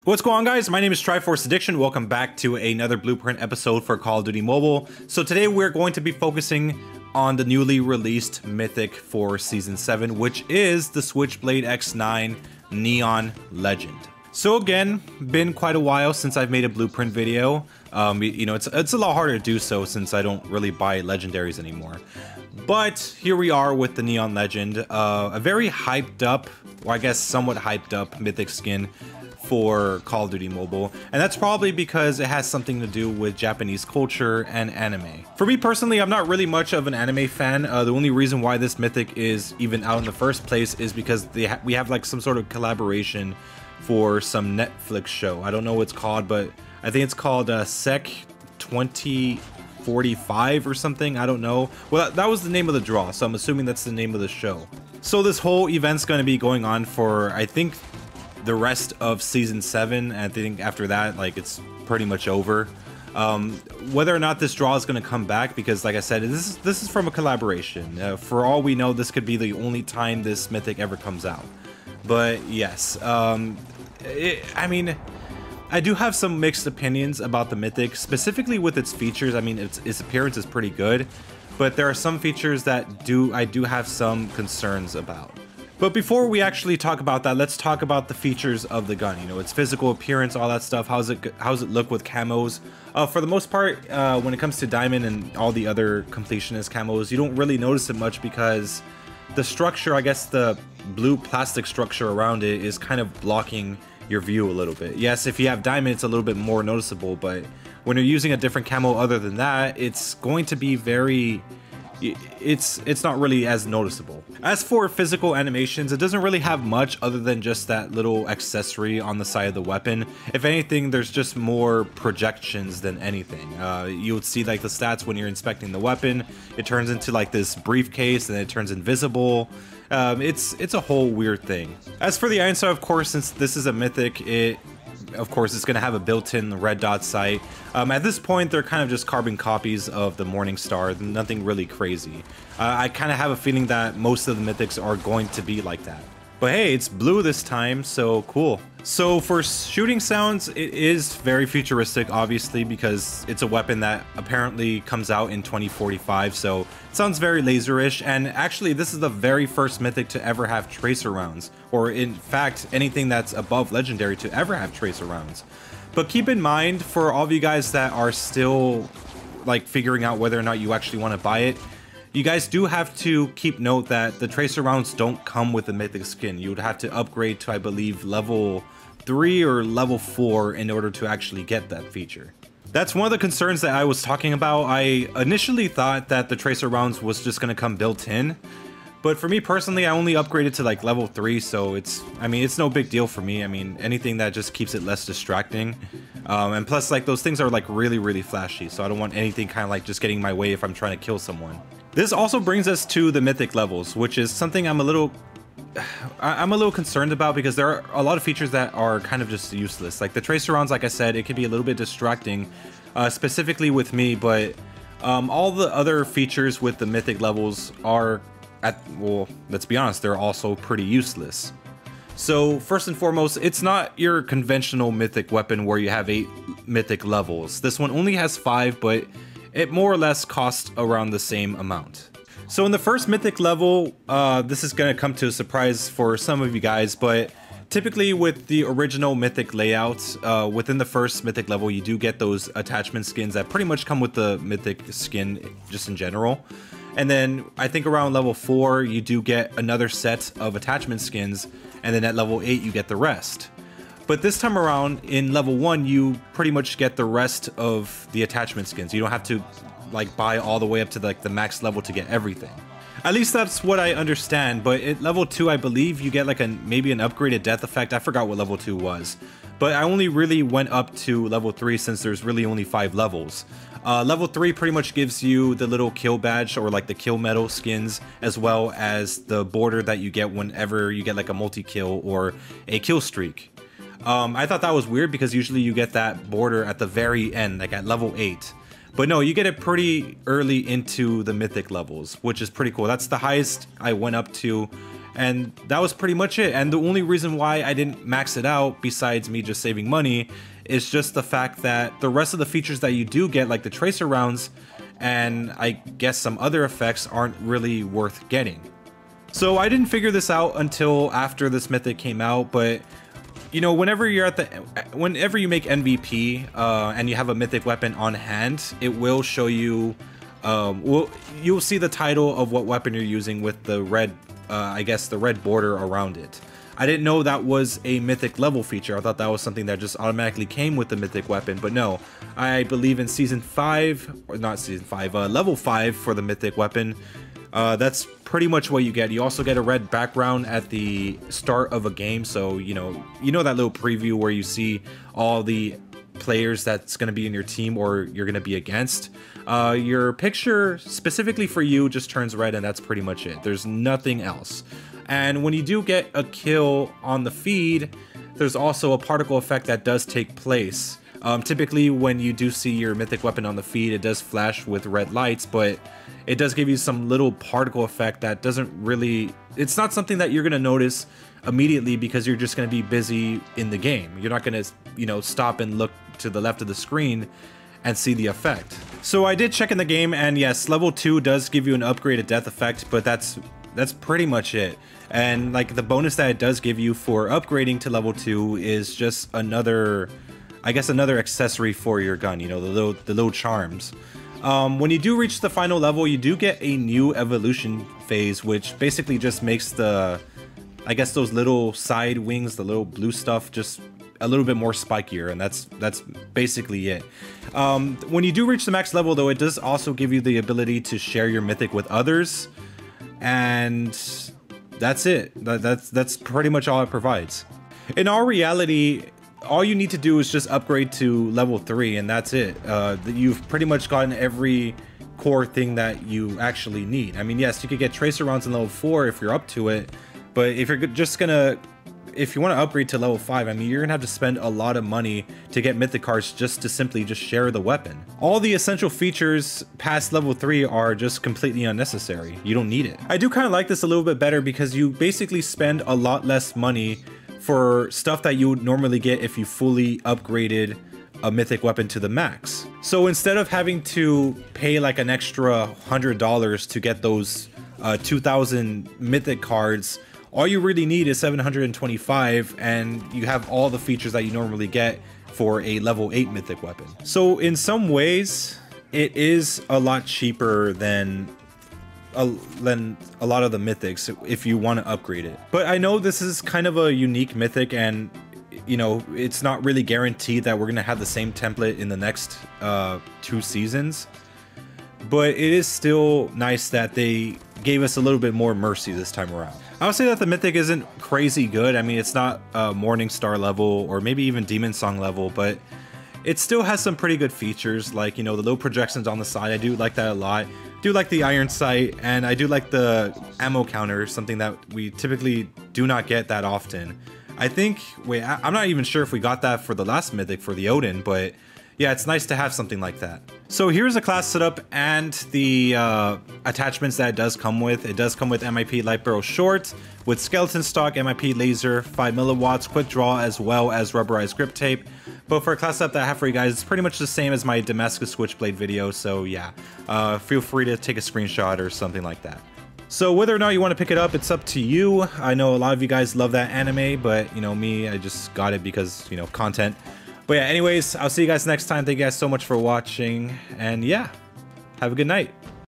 What's going on, guys? My name is Triforce Addiction. Welcome back to another Blueprint episode for Call of Duty Mobile. So today we're going to be focusing on the newly released Mythic for Season 7, which is the Switchblade X9 Neon Legend. So again, been quite a while since I've made a Blueprint video. You know, it's a lot harder to do so since I don't really buy legendaries anymore. But here we are with the Neon Legend, a very hyped up, or I guess somewhat hyped up Mythic skin for Call of Duty Mobile, and that's probably because it has something to do with Japanese culture and anime. For me personally, I'm not really much of an anime fan. The only reason why this Mythic is even out in the first place is because we have like some sort of collaboration for some Netflix show. I don't know what it's called, but I think it's called Sec 2045 or something. I don't know. Well, that was the name of the draw, so I'm assuming that's the name of the show. So this whole event's going to be going on for, I think, the rest of Season 7, and I think after that, like, it's pretty much over. Whether or not this draw is going to come back, because like I said, this is from a collaboration. For all we know, this could be the only time this Mythic ever comes out. But yes, I mean, I do have some mixed opinions about the Mythic, specifically with its features. I mean, its appearance is pretty good, but there are some features that I do have some concerns about. But before we actually talk about that, let's talk about the features of the gun. You know, its physical appearance, all that stuff. How's it look with camos? For the most part, when it comes to diamond and all the other completionist camos, you don't really notice it much because the structure, I guess the blue plastic structure around it, is kind of blocking your view a little bit. Yes, if you have diamond, it's a little bit more noticeable, but when you're using a different camo other than that, it's going to be very... it's not really as noticeable. As for physical animations, it doesn't really have much other than just that little accessory on the side of the weapon. If anything, there's just more projections than anything. You would see like the stats when you're inspecting the weapon. It turns into like this briefcase and it turns invisible. It's a whole weird thing. As for the iron sight, of course, since this is a Mythic, of course, it's going to have a built-in red dot sight. At this point, they're kind of just carbon copies of the Morningstar, nothing really crazy. I kind of have a feeling that most of the Mythics are going to be like that. But hey, it's blue this time, so cool. So for shooting sounds, it is very futuristic, obviously, because it's a weapon that apparently comes out in 2045, so it sounds very laserish. And actually, this is the very first Mythic to ever have tracer rounds, or in fact, anything that's above legendary to ever have tracer rounds. But keep in mind, for all of you guys that are still like figuring out whether or not you actually want to buy it, you guys do have to keep note that the tracer rounds don't come with the Mythic skin. You would have to upgrade to, I believe, level 3 or level 4 in order to actually get that feature. That's one of the concerns that I was talking about. I initially thought that the tracer rounds was just going to come built in, but for me personally, I only upgraded to like level 3, so it's no big deal for me. I mean, anything that just keeps it less distracting. And plus, like, those things are like really flashy, so I don't want anything kind of like just getting in my way if I'm trying to kill someone. This also brings us to the Mythic levels, which is something I'm a little concerned about, because there are a lot of features that are kind of just useless. Like the tracer rounds, like I said, it can be a little bit distracting, specifically with me, but all the other features with the Mythic levels are, well, let's be honest, they're also pretty useless. So first and foremost, it's not your conventional Mythic weapon where you have 8 Mythic levels. This one only has 5, but it more or less costs around the same amount. So in the first Mythic level, this is going to come to a surprise for some of you guys, but typically with the original Mythic layout, within the first Mythic level, you do get those attachment skins that pretty much come with the Mythic skin just in general. And then I think around level 4, you do get another set of attachment skins, and then at level 8, you get the rest. But this time around, in level 1, you pretty much get the rest of the attachment skins. You don't have to like buy all the way up to like the max level to get everything. At least that's what I understand, but at level 2, I believe you get like maybe an upgraded death effect. I forgot what level 2 was. But I only really went up to level 3 since there's really only 5 levels. Level 3 pretty much gives you the little kill badge, or like the kill medal skins, as well as the border that you get whenever you get like a multi-kill or a kill streak. I thought that was weird because usually you get that border at the very end, like at level 8. But no, you get it pretty early into the Mythic levels, which is pretty cool. That's the highest I went up to And that was pretty much it. And the only reason why I didn't max it out, besides me just saving money, is just the fact that the rest of the features that you do get, like the tracer rounds and I guess some other effects, aren't really worth getting. So I didn't figure this out until after this mythic came out, but you know, whenever you make MVP and you have a mythic weapon on hand, it will show you, you'll see the title of what weapon you're using with the red, I guess the red border around it. I didn't know that was a mythic level feature. I thought that was something that just automatically came with the mythic weapon, but no. I believe in season 5, or not season 5, level 5 for the mythic weapon. That's pretty much what you get. You also get a red background at the start of a game, so you know that little preview where you see all the players that's going to be in your team or you're going to be against. Your picture specifically for you just turns red, and that's pretty much it. There's nothing else. And when you do get a kill on the feed, there's also a particle effect that does take place. Typically when you do see your mythic weapon on the feed, it does flash with red lights, but it does give you some little particle effect that doesn't really, it's not something that you're going to notice immediately because you're just going to be busy in the game. You're not going to, you know, stop and look to the left of the screen and see the effect. So I did check in the game, and yes, level 2 does give you an upgraded death effect, but that's pretty much it. And like the bonus that it does give you for upgrading to level 2 is just another, I guess, another accessory for your gun, you know, the little charms. When you do reach the final level, you do get a new evolution phase, which basically just makes the, I guess, those little side wings, the little blue stuff, just a little bit more spikier, and that's basically it. When you do reach the max level, though, it does also give you the ability to share your mythic with others, and that's it. That's pretty much all it provides. In all reality, all you need to do is just upgrade to level 3, and that's it. You've pretty much gotten every core thing that you actually need. I mean, yes, you could get tracer rounds in level 4 if you're up to it, but if you're just gonna, if you want to upgrade to level 5, I mean, you're gonna have to spend a lot of money to get mythic cards just to simply just share the weapon. All the essential features past level 3 are just completely unnecessary. You don't need it. I do kind of like this a little bit better because you basically spend a lot less money for stuff that you would normally get if you fully upgraded a mythic weapon to the max. So instead of having to pay like an extra $100 to get those 2,000 mythic cards, all you really need is 725, and you have all the features that you normally get for a level 8 mythic weapon. So in some ways, it is a lot cheaper than a lot of the mythics if you want to upgrade it. But I know this is kind of a unique mythic, and you know, it's not really guaranteed that we're gonna have the same template in the next 2 seasons, but it is still nice that they gave us a little bit more mercy this time around. I would say that the mythic isn't crazy good. I mean, it's not Morning Star level or maybe even Demon Song level, but it still has some pretty good features, like, you know, the little projections on the side. I do like that a lot. Do like the iron sight, and I do like the ammo counter, something that we typically do not get that often. I think, wait, I'm not even sure if we got that for the last mythic for the Odin, but yeah, it's nice to have something like that. So here's a class setup and the attachments that it does come with. It does come with MIP Light Barrel Short, with Skeleton Stock, MIP Laser, 5 milliwatts, Quick Draw, as well as rubberized grip tape. But for a class setup that I have for you guys, it's pretty much the same as my Damascus Switchblade video, so yeah. Feel free to take a screenshot or something like that. So whether or not you want to pick it up, it's up to you. I know a lot of you guys love that anime, but you know me, I just got it because, you know, content. But yeah, anyways, I'll see you guys next time. Thank you guys so much for watching, and yeah, have a good night.